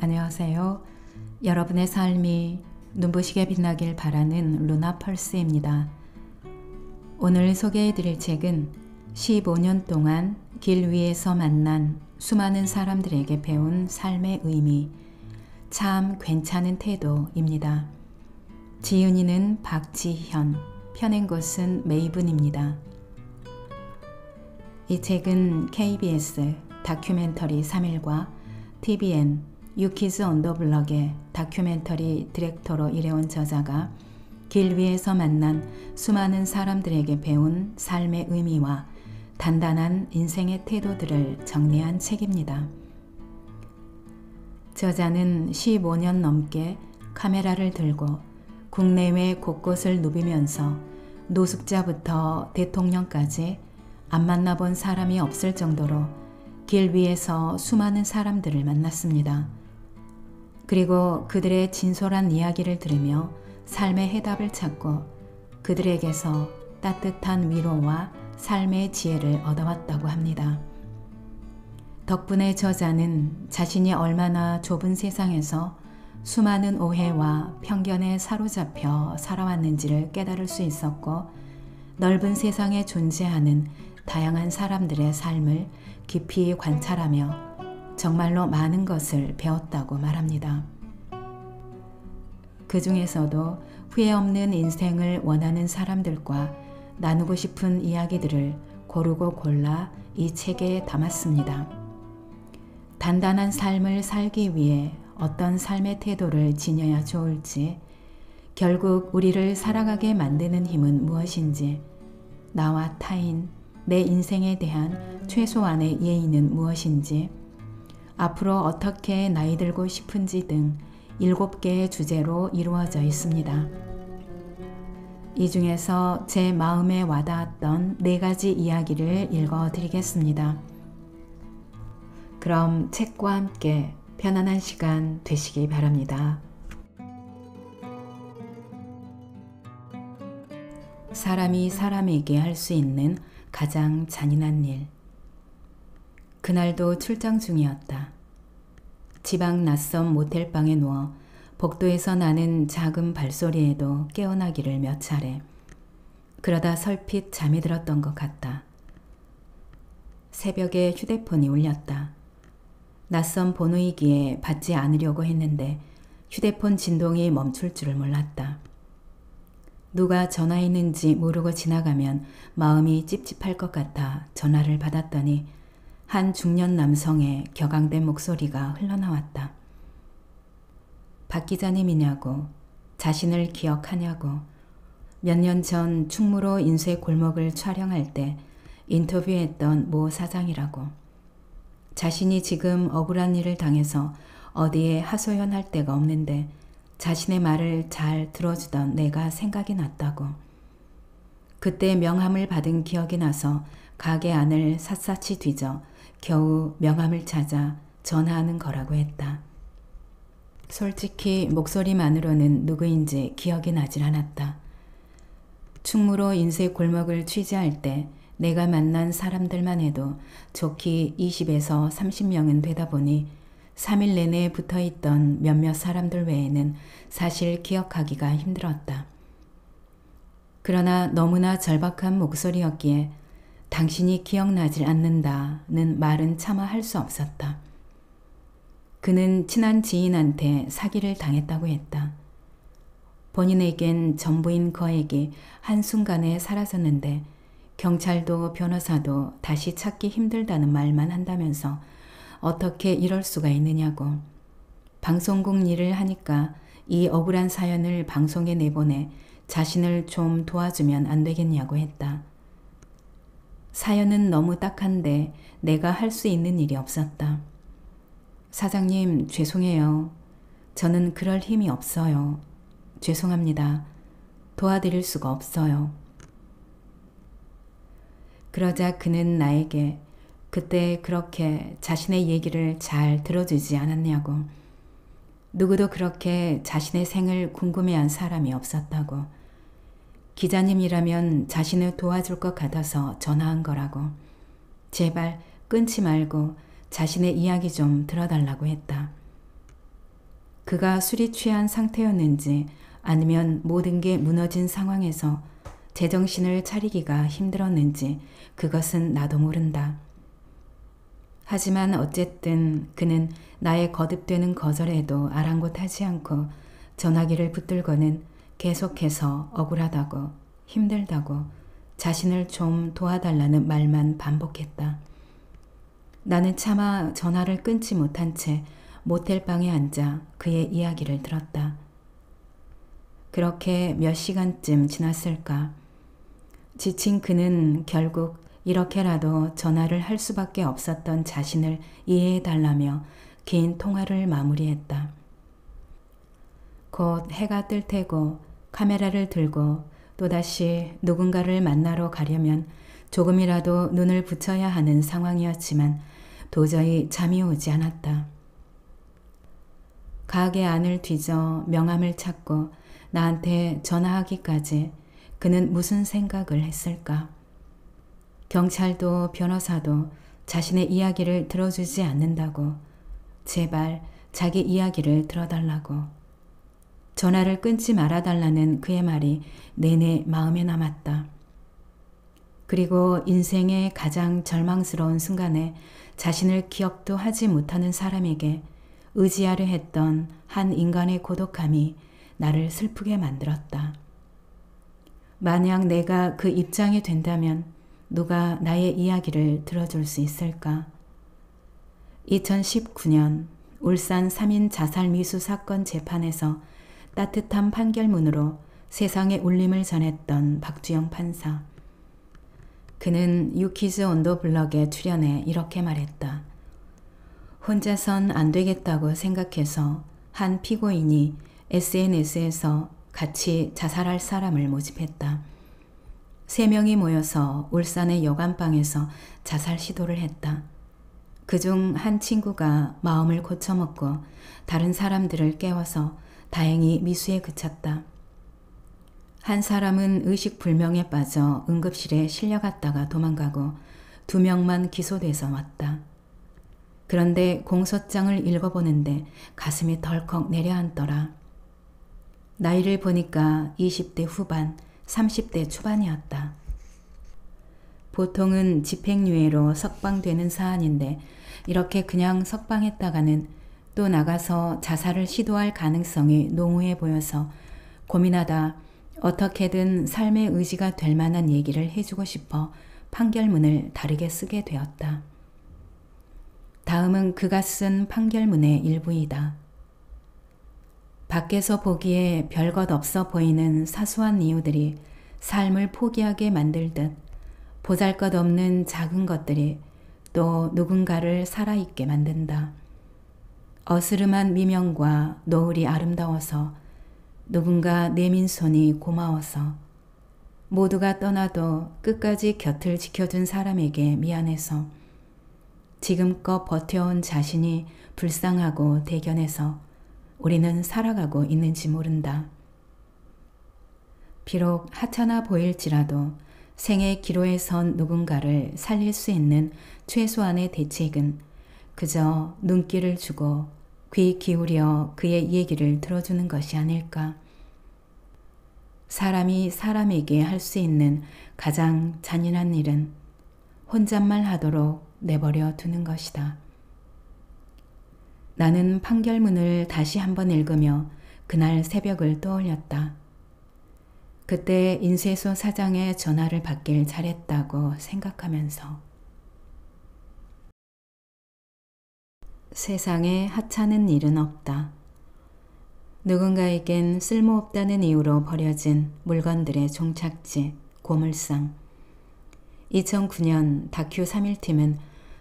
안녕하세요. 여러분의 삶이 눈부시게 빛나길 바라는 루나 펄스입니다. 오늘 소개해드릴 책은 15년 동안 길 위에서 만난 수많은 사람들에게 배운 삶의 의미, 참 괜찮은 태도입니다. 지은이는 박지현, 펴낸 것은 메이븐입니다. 이 책은 KBS 다큐멘터리 3일과 TVN 유키즈 온 더 블럭의 다큐멘터리 디렉터로 일해온 저자가 길 위에서 만난 수많은 사람들에게 배운 삶의 의미와 단단한 인생의 태도들을 정리한 책입니다. 저자는 15년 넘게 카메라를 들고 국내외 곳곳을 누비면서 노숙자부터 대통령까지 안 만나본 사람이 없을 정도로 길 위에서 수많은 사람들을 만났습니다. 그리고 그들의 진솔한 이야기를 들으며 삶의 해답을 찾고 그들에게서 따뜻한 위로와 삶의 지혜를 얻어왔다고 합니다. 덕분에 저자는 자신이 얼마나 좁은 세상에서 수많은 오해와 편견에 사로잡혀 살아왔는지를 깨달을 수 있었고, 넓은 세상에 존재하는 다양한 사람들의 삶을 깊이 관찰하며 정말로 많은 것을 배웠다고 말합니다. 그 중에서도 후회 없는 인생을 원하는 사람들과 나누고 싶은 이야기들을 고르고 골라 이 책에 담았습니다. 단단한 삶을 살기 위해 어떤 삶의 태도를 지녀야 좋을지, 결국 우리를 살아가게 만드는 힘은 무엇인지, 나와 타인, 내 인생에 대한 최소한의 예의는 무엇인지, 앞으로 어떻게 나이 들고 싶은지 등 7개의 주제로 이루어져 있습니다. 이 중에서 제 마음에 와닿았던 4가지 이야기를 읽어드리겠습니다. 그럼 책과 함께 편안한 시간 되시기 바랍니다. 사람이 사람에게 할 수 있는 가장 잔인한 일. 그날도 출장 중이었다. 지방 낯선 모텔방에 누워 복도에서 나는 작은 발소리에도 깨어나기를 몇 차례. 그러다 설핏 잠이 들었던 것 같다. 새벽에 휴대폰이 울렸다. 낯선 번호이기에 받지 않으려고 했는데 휴대폰 진동이 멈출 줄을 몰랐다. 누가 전화했는지 모르고 지나가면 마음이 찝찝할 것 같아 전화를 받았더니 한 중년 남성의 격앙된 목소리가 흘러나왔다. 박 기자님이냐고, 자신을 기억하냐고, 몇 년 전 충무로 인쇄 골목을 촬영할 때 인터뷰했던 모 사장이라고. 자신이 지금 억울한 일을 당해서 어디에 하소연할 데가 없는데 자신의 말을 잘 들어주던 내가 생각이 났다고. 그때 명함을 받은 기억이 나서 가게 안을 샅샅이 뒤져 겨우 명함을 찾아 전화하는 거라고 했다. 솔직히 목소리만으로는 누구인지 기억이 나질 않았다. 충무로 인쇄 골목을 취재할 때 내가 만난 사람들만 해도 좋게 20에서 30명은 되다 보니 3일 내내 붙어있던 몇몇 사람들 외에는 사실 기억하기가 힘들었다. 그러나 너무나 절박한 목소리였기에 당신이 기억나질 않는다는 말은 차마 할 수 없었다. 그는 친한 지인한테 사기를 당했다고 했다. 본인에겐 전부인 거액이 한순간에 사라졌는데 경찰도 변호사도 다시 찾기 힘들다는 말만 한다면서 어떻게 이럴 수가 있느냐고. 방송국 일을 하니까 이 억울한 사연을 방송에 내보내 자신을 좀 도와주면 안 되겠냐고 했다. 사연은 너무 딱한데 내가 할 수 있는 일이 없었다. 사장님, 죄송해요. 저는 그럴 힘이 없어요. 죄송합니다. 도와드릴 수가 없어요. 그러자 그는 나에게 그때 그렇게 자신의 얘기를 잘 들어주지 않았냐고. 누구도 그렇게 자신의 생을 궁금해한 사람이 없었다고. 기자님이라면 자신을 도와줄 것 같아서 전화한 거라고. 제발 끊지 말고 자신의 이야기 좀 들어달라고 했다. 그가 술이 취한 상태였는지 아니면 모든 게 무너진 상황에서 제정신을 차리기가 힘들었는지 그것은 나도 모른다. 하지만 어쨌든 그는 나의 거듭되는 거절에도 아랑곳하지 않고 전화기를 붙들고는 계속해서 억울하다고 힘들다고 자신을 좀 도와달라는 말만 반복했다. 나는 차마 전화를 끊지 못한 채 모텔 방에 앉아 그의 이야기를 들었다. 그렇게 몇 시간쯤 지났을까? 지친 그는 결국 이렇게라도 전화를 할 수밖에 없었던 자신을 이해해달라며 긴 통화를 마무리했다. 곧 해가 뜰 테고 카메라를 들고 또다시 누군가를 만나러 가려면 조금이라도 눈을 붙여야 하는 상황이었지만 도저히 잠이 오지 않았다. 가게 안을 뒤져 명함을 찾고 나한테 전화하기까지 그는 무슨 생각을 했을까? 경찰도 변호사도 자신의 이야기를 들어주지 않는다고, 제발 자기 이야기를 들어달라고, 전화를 끊지 말아달라는 그의 말이 내내 마음에 남았다. 그리고 인생의 가장 절망스러운 순간에 자신을 기억도 하지 못하는 사람에게 의지하려 했던 한 인간의 고독함이 나를 슬프게 만들었다. 만약 내가 그 입장이 된다면 누가 나의 이야기를 들어줄 수 있을까? 2019년 울산 3인 자살 미수 사건 재판에서 따뜻한 판결문으로 세상에 울림을 전했던 박주영 판사. 그는 유키즈 언더 블럭에 출연해 이렇게 말했다. 혼자선 안 되겠다고 생각해서 한 피고인이 SNS에서 같이 자살할 사람을 모집했다. 3명이 모여서 울산의 여관방에서 자살 시도를 했다. 그중 한 친구가 마음을 고쳐먹고 다른 사람들을 깨워서 다행히 미수에 그쳤다. 한 사람은 의식불명에 빠져 응급실에 실려갔다가 도망가고 2명만 기소돼서 왔다. 그런데 공소장을 읽어보는데 가슴이 덜컥 내려앉더라. 나이를 보니까 20대 후반, 30대 초반이었다. 보통은 집행유예로 석방되는 사안인데 이렇게 그냥 석방했다가는 또 나가서 자살을 시도할 가능성이 농후해 보여서 고민하다 어떻게든 삶의 의지가 될 만한 얘기를 해주고 싶어 판결문을 다르게 쓰게 되었다. 다음은 그가 쓴 판결문의 일부이다. 밖에서 보기에 별것 없어 보이는 사소한 이유들이 삶을 포기하게 만들듯 보잘것없는 작은 것들이 또 누군가를 살아있게 만든다. 어스름한 미명과 노을이 아름다워서 누군가 내민 손이 고마워서 모두가 떠나도 끝까지 곁을 지켜준 사람에게 미안해서 지금껏 버텨온 자신이 불쌍하고 대견해서 우리는 살아가고 있는지 모른다. 비록 하찮아 보일지라도 생의 기로에 선 누군가를 살릴 수 있는 최소한의 대책은 그저 눈길을 주고 귀 기울여 그의 얘기를 들어주는 것이 아닐까. 사람이 사람에게 할 수 있는 가장 잔인한 일은 혼잣말 하도록 내버려 두는 것이다. 나는 판결문을 다시 한번 읽으며 그날 새벽을 떠올렸다. 그때 인쇄소 사장의 전화를 받길 잘했다고 생각하면서. 세상에 하찮은 일은 없다. 누군가에겐 쓸모없다는 이유로 버려진 물건들의 종착지, 고물상. 2009년 다큐 3일팀은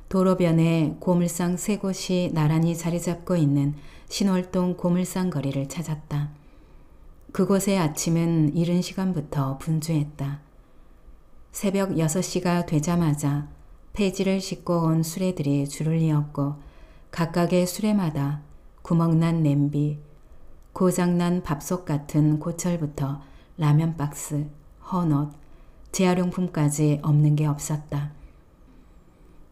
도로변에 고물상 3곳이 나란히 자리 잡고 있는 신월동 고물상 거리를 찾았다. 그곳의 아침은 이른 시간부터 분주했다. 새벽 6시가 되자마자 폐지를 싣고 온 수레들이 줄을 이었고 각각의 수레마다 구멍난 냄비, 고장난 밥솥 같은 고철부터 라면 박스, 헌옷, 재활용품까지 없는 게 없었다.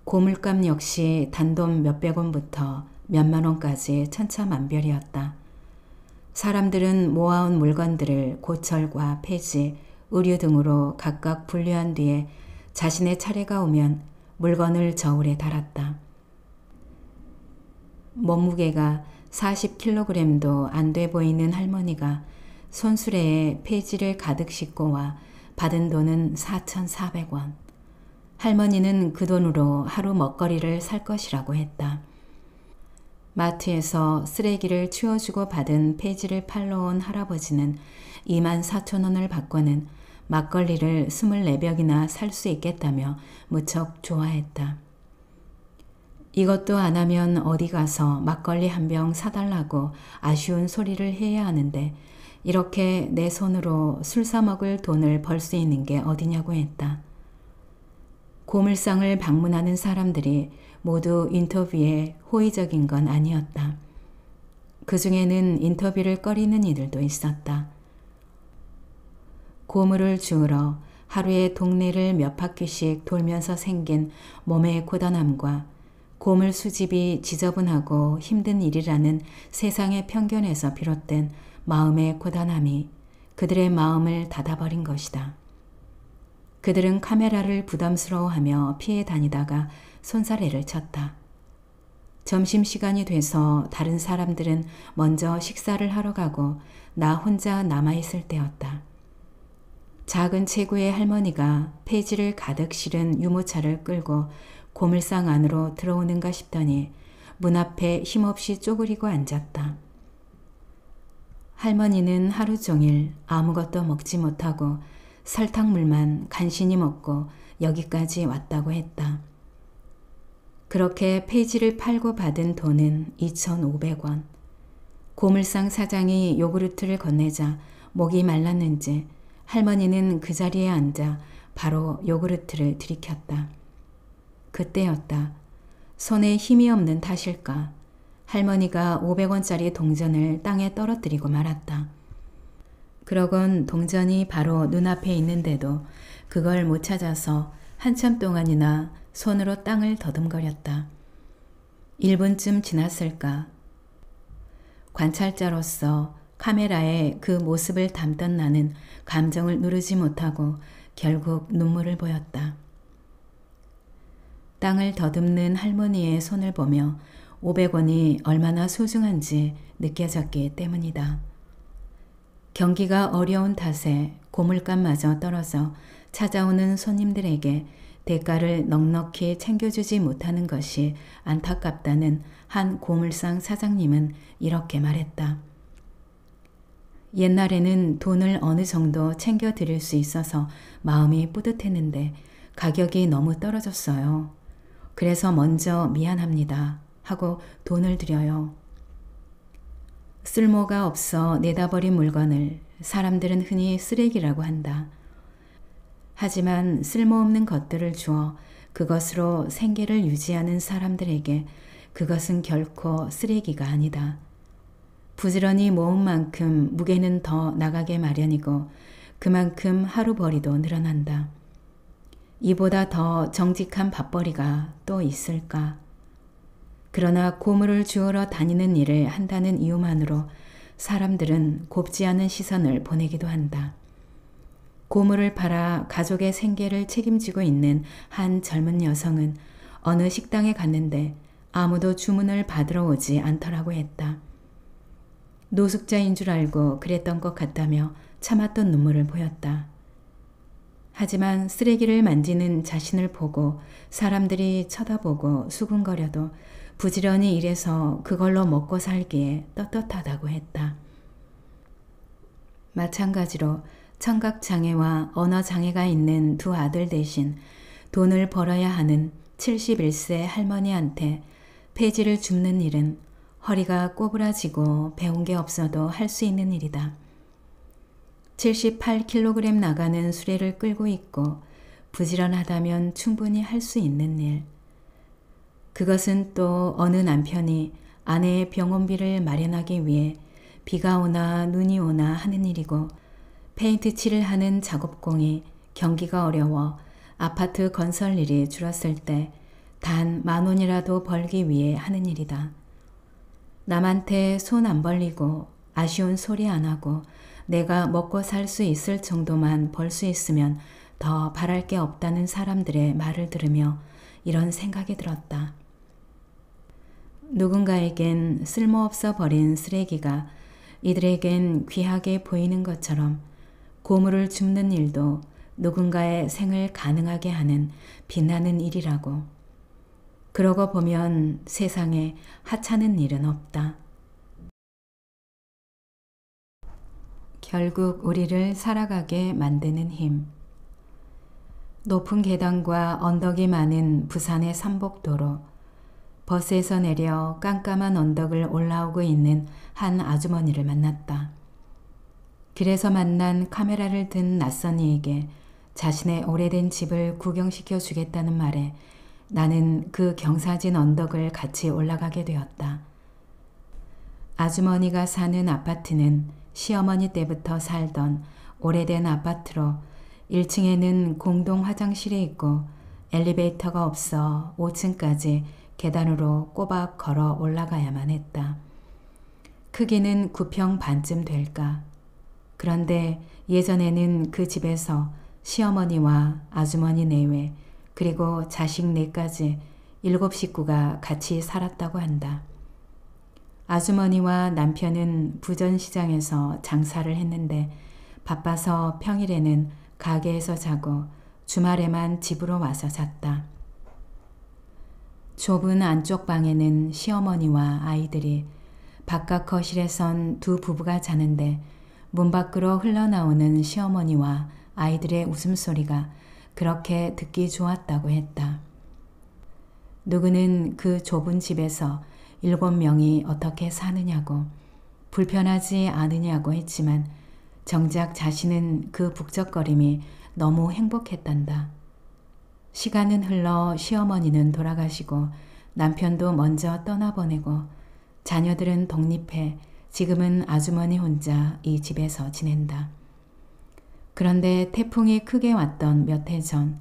고물감 역시 단돈 몇백 원부터 몇만 원까지 천차만별이었다. 사람들은 모아온 물건들을 고철과 폐지, 의류 등으로 각각 분류한 뒤에 자신의 차례가 오면 물건을 저울에 달았다. 몸무게가 40kg도 안 돼 보이는 할머니가 손수레에 폐지를 가득 싣고 와 받은 돈은 4,400원. 할머니는 그 돈으로 하루 먹거리를 살 것이라고 했다. 마트에서 쓰레기를 치워주고 받은 폐지를 팔러 온 할아버지는 24,000원을 받고는 막걸리를 24병이나 살 수 있겠다며 무척 좋아했다. 이것도 안 하면 어디 가서 막걸리 한 병 사달라고 아쉬운 소리를 해야 하는데 이렇게 내 손으로 술 사 먹을 돈을 벌 수 있는 게 어디냐고 했다. 고물상을 방문하는 사람들이 모두 인터뷰에 호의적인 건 아니었다. 그 중에는 인터뷰를 꺼리는 이들도 있었다. 고물을 주우러 하루에 동네를 몇 바퀴씩 돌면서 생긴 몸의 고단함과 고물 수집이 지저분하고 힘든 일이라는 세상의 편견에서 비롯된 마음의 고단함이 그들의 마음을 닫아버린 것이다. 그들은 카메라를 부담스러워하며 피해 다니다가 손사래를 쳤다. 점심시간이 돼서 다른 사람들은 먼저 식사를 하러 가고 나 혼자 남아있을 때였다. 작은 체구의 할머니가 폐지를 가득 실은 유모차를 끌고 고물상 안으로 들어오는가 싶더니 문 앞에 힘없이 쪼그리고 앉았다. 할머니는 하루 종일 아무것도 먹지 못하고 설탕물만 간신히 먹고 여기까지 왔다고 했다. 그렇게 폐지를 팔고 받은 돈은 2,500원. 고물상 사장이 요구르트를 건네자 목이 말랐는지 할머니는 그 자리에 앉아 바로 요구르트를 들이켰다. 그때였다. 손에 힘이 없는 탓일까. 할머니가 500원짜리 동전을 땅에 떨어뜨리고 말았다. 그러곤 동전이 바로 눈앞에 있는데도 그걸 못 찾아서 한참 동안이나 손으로 땅을 더듬거렸다. 1분쯤 지났을까. 관찰자로서 카메라에 그 모습을 담던 나는 감정을 누르지 못하고 결국 눈물을 보였다. 땅을 더듬는 할머니의 손을 보며 500원이 얼마나 소중한지 느껴졌기 때문이다. 경기가 어려운 탓에 고물값마저 떨어져 찾아오는 손님들에게 대가를 넉넉히 챙겨주지 못하는 것이 안타깝다는 한 고물상 사장님은 이렇게 말했다. 옛날에는 돈을 어느 정도 챙겨드릴 수 있어서 마음이 뿌듯했는데 가격이 너무 떨어졌어요. 그래서 먼저 미안합니다 하고 돈을 드려요. 쓸모가 없어 내다버린 물건을 사람들은 흔히 쓰레기라고 한다. 하지만 쓸모없는 것들을 주어 그것으로 생계를 유지하는 사람들에게 그것은 결코 쓰레기가 아니다. 부지런히 모은 만큼 무게는 더 나가게 마련이고 그만큼 하루벌이도 늘어난다. 이보다 더 정직한 밥벌이가 또 있을까? 그러나 고물을 주우러 다니는 일을 한다는 이유만으로 사람들은 곱지 않은 시선을 보내기도 한다. 고물을 팔아 가족의 생계를 책임지고 있는 한 젊은 여성은 어느 식당에 갔는데 아무도 주문을 받으러 오지 않더라고 했다. 노숙자인 줄 알고 그랬던 것 같다며 참았던 눈물을 보였다. 하지만 쓰레기를 만지는 자신을 보고 사람들이 쳐다보고 수군거려도 부지런히 일해서 그걸로 먹고 살기에 떳떳하다고 했다. 마찬가지로 청각장애와 언어장애가 있는 두 아들 대신 돈을 벌어야 하는 71세 할머니한테 폐지를 줍는 일은 허리가 꼬부라지고 배운 게 없어도 할 수 있는 일이다. 78kg 나가는 수레를 끌고 있고 부지런하다면 충분히 할 수 있는 일. 그것은 또 어느 남편이 아내의 병원비를 마련하기 위해 비가 오나 눈이 오나 하는 일이고 페인트 칠을 하는 작업공이 경기가 어려워 아파트 건설 일이 줄었을 때 단 10,000원이라도 벌기 위해 하는 일이다. 남한테 손 안 벌리고 아쉬운 소리 안 하고 내가 먹고 살 수 있을 정도만 벌 수 있으면 더 바랄 게 없다는 사람들의 말을 들으며 이런 생각이 들었다. 누군가에겐 쓸모없어 버린 쓰레기가 이들에겐 귀하게 보이는 것처럼 고물을 줍는 일도 누군가의 생을 가능하게 하는 빛나는 일이라고. 그러고 보면 세상에 하찮은 일은 없다. 결국 우리를 살아가게 만드는 힘. 높은 계단과 언덕이 많은 부산의 삼복도로 버스에서 내려 깜깜한 언덕을 올라오고 있는 한 아주머니를 만났다. 길에서 만난 카메라를 든 낯선 이에게 자신의 오래된 집을 구경시켜 주겠다는 말에 나는 그 경사진 언덕을 같이 올라가게 되었다. 아주머니가 사는 아파트는 시어머니 때부터 살던 오래된 아파트로 1층에는 공동 화장실이 있고 엘리베이터가 없어 5층까지 계단으로 꼬박 걸어 올라가야만 했다. 크기는 9평 반쯤 될까. 그런데 예전에는 그 집에서 시어머니와 아주머니 내외 그리고 자식 4까지 7 식구가 같이 살았다고 한다. 아주머니와 남편은 부전시장에서 장사를 했는데 바빠서 평일에는 가게에서 자고 주말에만 집으로 와서 잤다. 좁은 안쪽 방에는 시어머니와 아이들이, 바깥 거실에선 2 부부가 자는데 문 밖으로 흘러나오는 시어머니와 아이들의 웃음소리가 그렇게 듣기 좋았다고 했다. 누구는 그 좁은 집에서 7명이 어떻게 사느냐고, 불편하지 않으냐고 했지만 정작 자신은 그 북적거림이 너무 행복했단다. 시간은 흘러 시어머니는 돌아가시고 남편도 먼저 떠나보내고 자녀들은 독립해 지금은 아주머니 혼자 이 집에서 지낸다. 그런데 태풍이 크게 왔던 몇 해 전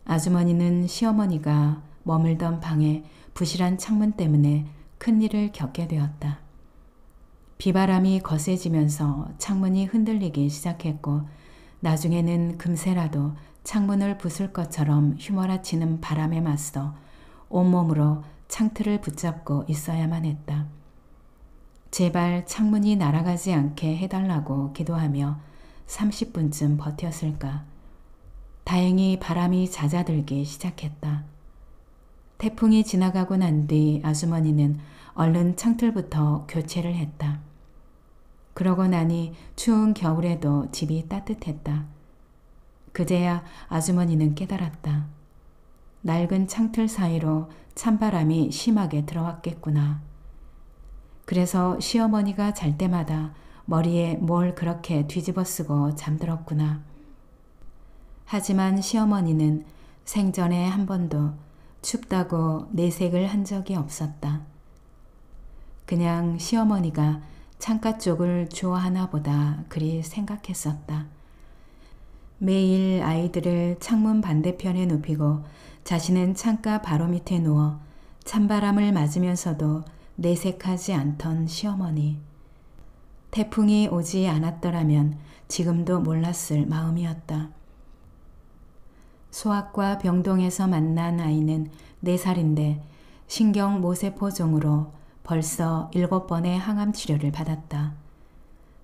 아주머니는 시어머니가 머물던 방에 부실한 창문 때문에 큰일을 겪게 되었다. 비바람이 거세지면서 창문이 흔들리기 시작했고 나중에는 금세라도 창문을 부술 것처럼 휘몰아치는 바람에 맞서 온몸으로 창틀을 붙잡고 있어야만 했다. 제발 창문이 날아가지 않게 해달라고 기도하며 30분쯤 버텼을까. 다행히 바람이 잦아들기 시작했다. 태풍이 지나가고 난 뒤 아주머니는 얼른 창틀부터 교체를 했다. 그러고 나니 추운 겨울에도 집이 따뜻했다. 그제야 아주머니는 깨달았다. 낡은 창틀 사이로 찬바람이 심하게 들어왔겠구나. 그래서 시어머니가 잘 때마다 머리에 뭘 그렇게 뒤집어 쓰고 잠들었구나. 하지만 시어머니는 생전에 한 번도 춥다고 내색을 한 적이 없었다. 그냥 시어머니가 창가 쪽을 좋아하나 보다 그리 생각했었다. 매일 아이들을 창문 반대편에 눕히고 자신은 창가 바로 밑에 누워 찬바람을 맞으면서도 내색하지 않던 시어머니. 태풍이 오지 않았더라면 지금도 몰랐을 마음이었다. 소아과 병동에서 만난 아이는 4살인데 신경모세포종으로 벌써 7번의 항암 치료를 받았다.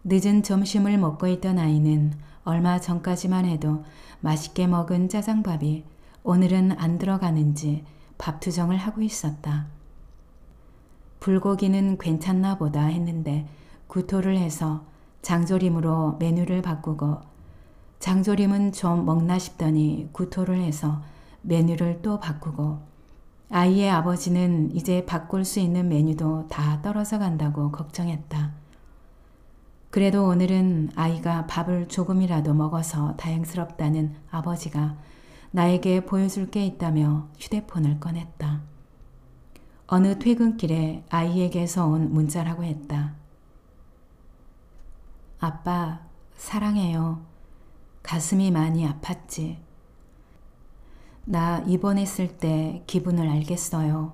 늦은 점심을 먹고 있던 아이는 얼마 전까지만 해도 맛있게 먹은 짜장밥이 오늘은 안 들어가는지 밥 투정을 하고 있었다. 불고기는 괜찮나 보다 했는데 구토를 해서 장조림으로 메뉴를 바꾸고 장조림은 좀 먹나 싶더니 구토를 해서 메뉴를 또 바꾸고 아이의 아버지는 이제 바꿀 수 있는 메뉴도 다 떨어져 간다고 걱정했다. 그래도 오늘은 아이가 밥을 조금이라도 먹어서 다행스럽다는 아버지가 나에게 보여줄 게 있다며 휴대폰을 꺼냈다. 어느 퇴근길에 아이에게서 온 문자라고 했다. 아빠, 사랑해요. 가슴이 많이 아팠지. 나 입원했을 때 기분을 알겠어요.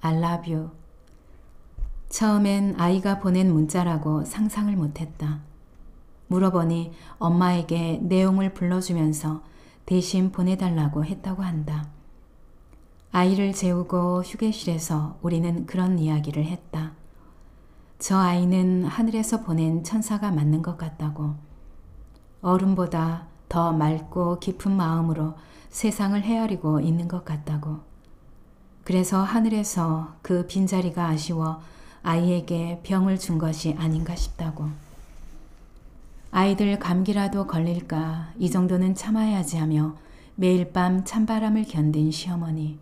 I love you. 처음엔 아이가 보낸 문자라고 상상을 못했다. 물어보니 엄마에게 내용을 불러주면서 대신 보내달라고 했다고 한다. 아이를 재우고 휴게실에서 우리는 그런 이야기를 했다. 저 아이는 하늘에서 보낸 천사가 맞는 것 같다고. 어른보다 더 맑고 깊은 마음으로 세상을 헤아리고 있는 것 같다고. 그래서 하늘에서 그 빈자리가 아쉬워 아이에게 병을 준 것이 아닌가 싶다고. 아이들 감기라도 걸릴까 이 정도는 참아야지 하며 매일 밤 찬바람을 견딘 시어머니.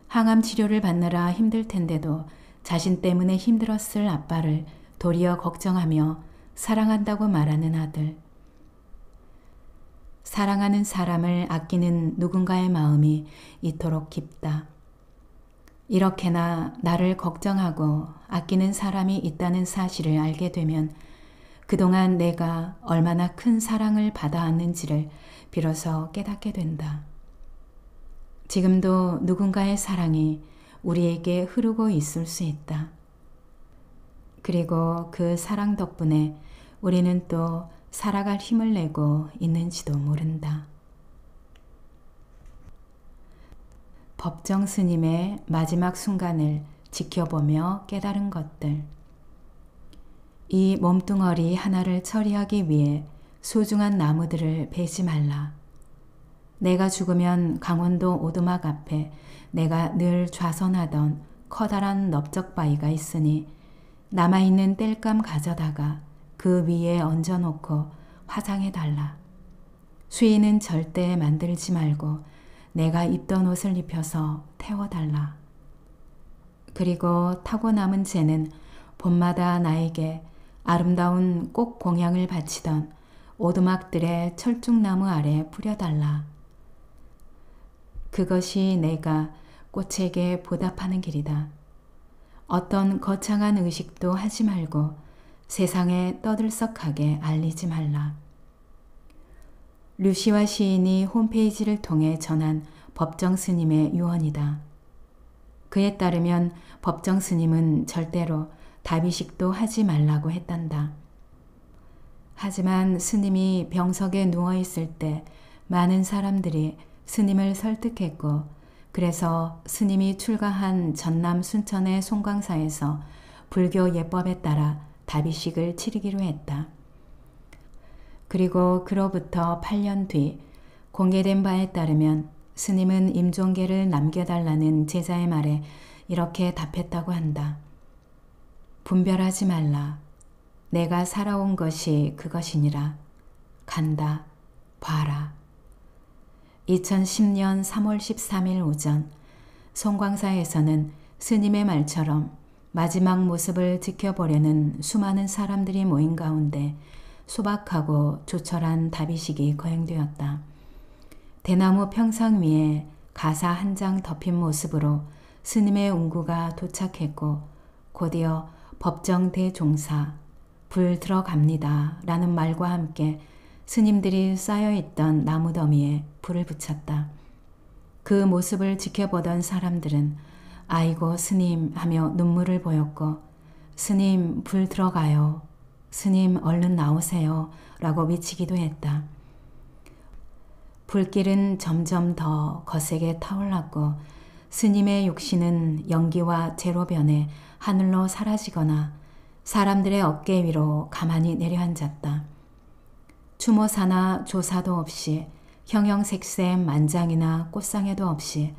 항암 치료를 받느라 힘들 텐데도 자신 때문에 힘들었을 아빠를 도리어 걱정하며 사랑한다고 말하는 아들. 사랑하는 사람을 아끼는 누군가의 마음이 이토록 깊다. 이렇게나 나를 걱정하고 아끼는 사람이 있다는 사실을 알게 되면 그동안 내가 얼마나 큰 사랑을 받아왔는지를 비로소 깨닫게 된다. 지금도 누군가의 사랑이 우리에게 흐르고 있을 수 있다. 그리고 그 사랑 덕분에 우리는 또 살아갈 힘을 내고 있는지도 모른다. 법정 스님의 마지막 순간을 지켜보며 깨달은 것들. 이 몸뚱어리 하나를 처리하기 위해 소중한 나무들을 베지 말라. 내가 죽으면 강원도 오두막 앞에 내가 늘 좌선하던 커다란 넓적바위가 있으니 남아있는 땔감 가져다가 그 위에 얹어놓고 화장해달라. 수의는 절대 만들지 말고 내가 입던 옷을 입혀서 태워달라. 그리고 타고 남은 재는 봄마다 나에게 아름다운 꽃 공양을 바치던 오두막들의 철쭉나무 아래 뿌려달라. 그것이 내가 꽃에게 보답하는 길이다. 어떤 거창한 의식도 하지 말고 세상에 떠들썩하게 알리지 말라. 류시와 시인이 홈페이지를 통해 전한 법정 스님의 유언이다. 그에 따르면 법정 스님은 절대로 다비식도 하지 말라고 했단다. 하지만 스님이 병석에 누워있을 때 많은 사람들이 스님을 설득했고 그래서 스님이 출가한 전남 순천의 송광사에서 불교 예법에 따라 다비식을 치르기로 했다. 그리고 그로부터 8년 뒤 공개된 바에 따르면 스님은 임종계를 남겨달라는 제자의 말에 이렇게 답했다고 한다. 분별하지 말라. 내가 살아온 것이 그것이니라. 간다. 봐라. 2010년 3월 13일 오전 송광사에서는 스님의 말처럼 마지막 모습을 지켜보려는 수많은 사람들이 모인 가운데 소박하고 조촐한 다비식이 거행되었다. 대나무 평상 위에 가사 한 장 덮인 모습으로 스님의 운구가 도착했고 곧이어 법정 대종사 불 들어갑니다 라는 말과 함께 스님들이 쌓여있던 나무더미에 불을 붙였다. 그 모습을 지켜보던 사람들은 아이고 스님 하며 눈물을 보였고 스님 불 들어가요. 스님 얼른 나오세요 라고 외치기도 했다. 불길은 점점 더 거세게 타올랐고 스님의 육신은 연기와 재로 변해 하늘로 사라지거나 사람들의 어깨 위로 가만히 내려앉았다. 추모사나 조사도 없이 형형색색 만장이나 꽃상에도 없이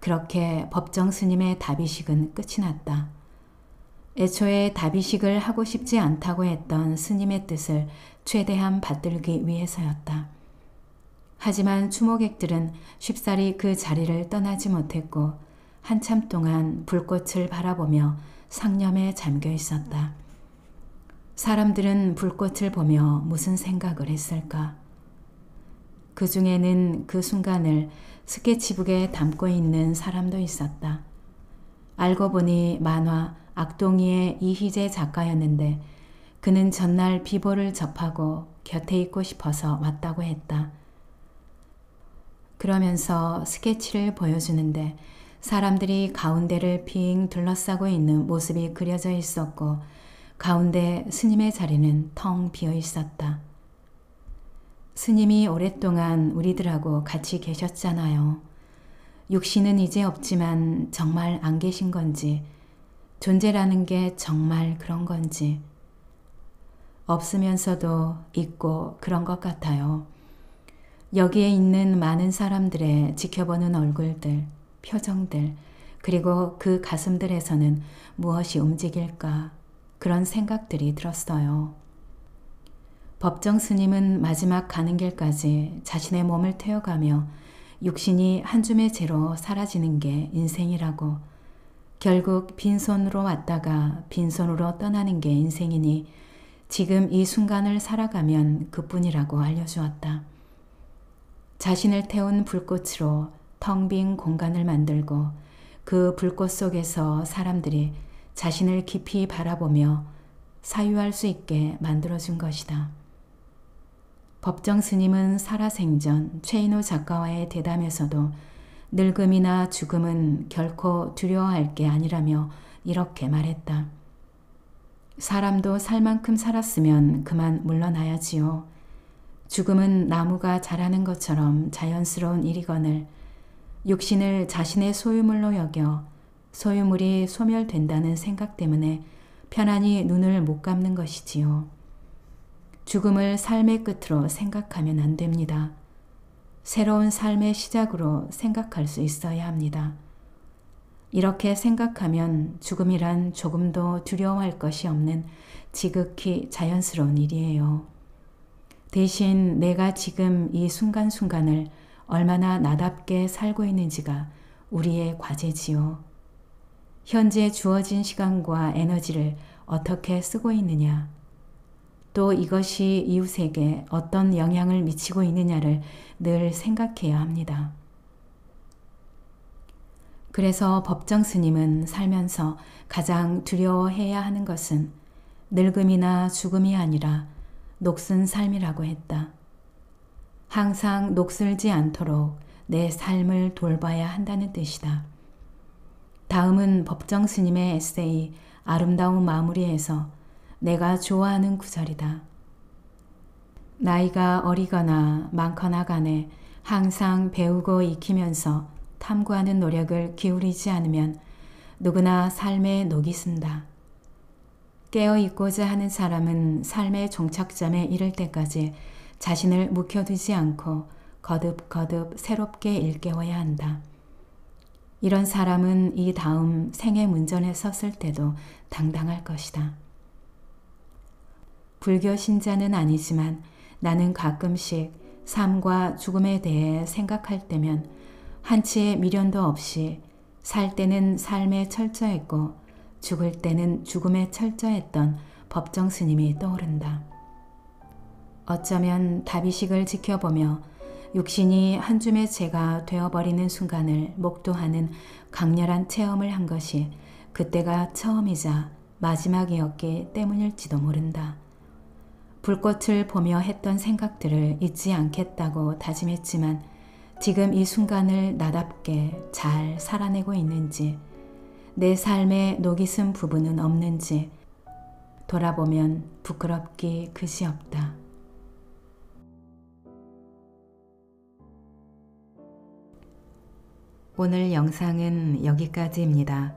그렇게 법정 스님의 다비식은 끝이 났다. 애초에 다비식을 하고 싶지 않다고 했던 스님의 뜻을 최대한 받들기 위해서였다. 하지만 추모객들은 쉽사리 그 자리를 떠나지 못했고 한참 동안 불꽃을 바라보며 상념에 잠겨 있었다. 사람들은 불꽃을 보며 무슨 생각을 했을까? 그 중에는 그 순간을 스케치북에 담고 있는 사람도 있었다. 알고 보니 만화 악동이의 이희재 작가였는데 그는 전날 비보를 접하고 곁에 있고 싶어서 왔다고 했다. 그러면서 스케치를 보여주는데 사람들이 가운데를 빙 둘러싸고 있는 모습이 그려져 있었고 가운데 스님의 자리는 텅 비어 있었다. 스님이 오랫동안 우리들하고 같이 계셨잖아요. 육신은 이제 없지만 정말 안 계신 건지, 존재라는 게 정말 그런 건지, 없으면서도 있고 그런 것 같아요. 여기에 있는 많은 사람들의 지켜보는 얼굴들, 표정들, 그리고 그 가슴들에서는 무엇이 움직일까, 그런 생각들이 들었어요. 법정 스님은 마지막 가는 길까지 자신의 몸을 태워가며 육신이 한 줌의 재로 사라지는 게 인생이라고, 결국 빈손으로 왔다가 빈손으로 떠나는 게 인생이니 지금 이 순간을 살아가면 그뿐이라고 알려주었다. 자신을 태운 불꽃으로 텅 빈 공간을 만들고 그 불꽃 속에서 사람들이 자신을 깊이 바라보며 사유할 수 있게 만들어준 것이다. 법정 스님은 살아생전 최인호 작가와의 대담에서도 늙음이나 죽음은 결코 두려워할 게 아니라며 이렇게 말했다. 사람도 살 만큼 살았으면 그만 물러나야지요. 죽음은 나무가 자라는 것처럼 자연스러운 일이거늘 육신을 자신의 소유물로 여겨 소유물이 소멸된다는 생각 때문에 편안히 눈을 못 감는 것이지요. 죽음을 삶의 끝으로 생각하면 안 됩니다. 새로운 삶의 시작으로 생각할 수 있어야 합니다. 이렇게 생각하면 죽음이란 조금도 두려워할 것이 없는 지극히 자연스러운 일이에요. 대신 내가 지금 이 순간순간을 얼마나 나답게 살고 있는지가 우리의 과제지요. 현재 주어진 시간과 에너지를 어떻게 쓰고 있느냐, 또 이것이 이웃에게 어떤 영향을 미치고 있느냐를 늘 생각해야 합니다. 그래서 법정 스님은 살면서 가장 두려워해야 하는 것은 늙음이나 죽음이 아니라 녹슨 삶이라고 했다. 항상 녹슬지 않도록 내 삶을 돌봐야 한다는 뜻이다. 다음은 법정 스님의 에세이 아름다운 마무리에서 내가 좋아하는 구절이다. 나이가 어리거나 많거나 간에 항상 배우고 익히면서 탐구하는 노력을 기울이지 않으면 누구나 삶에 녹이 쓴다. 깨어있고자 하는 사람은 삶의 종착점에 이를 때까지 자신을 묵혀두지 않고 거듭거듭 새롭게 일깨워야 한다. 이런 사람은 이 다음 생의 문전에 섰을 때도 당당할 것이다. 불교 신자는 아니지만 나는 가끔씩 삶과 죽음에 대해 생각할 때면 한치의 미련도 없이 살 때는 삶에 철저했고 죽을 때는 죽음에 철저했던 법정 스님이 떠오른다. 어쩌면 다비식을 지켜보며 육신이 한 줌의 재가 되어버리는 순간을 목도하는 강렬한 체험을 한 것이 그때가 처음이자 마지막이었기 때문일지도 모른다. 불꽃을 보며 했던 생각들을 잊지 않겠다고 다짐했지만 지금 이 순간을 나답게 잘 살아내고 있는지, 내 삶에 녹이 쓴 부분은 없는지 돌아보면 부끄럽기 그지없다. 오늘 영상은 여기까지입니다.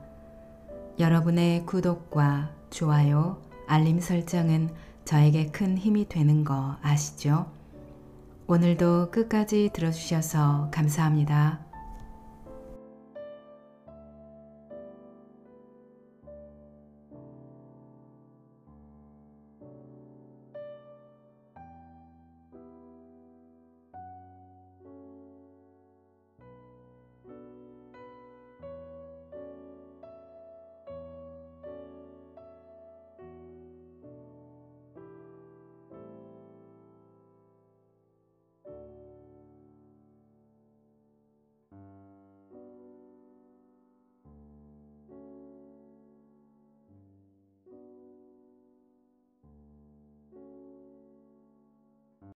여러분의 구독과 좋아요, 알림 설정은 저에게 큰 힘이 되는 거 아시죠? 오늘도 끝까지 들어주셔서 감사합니다.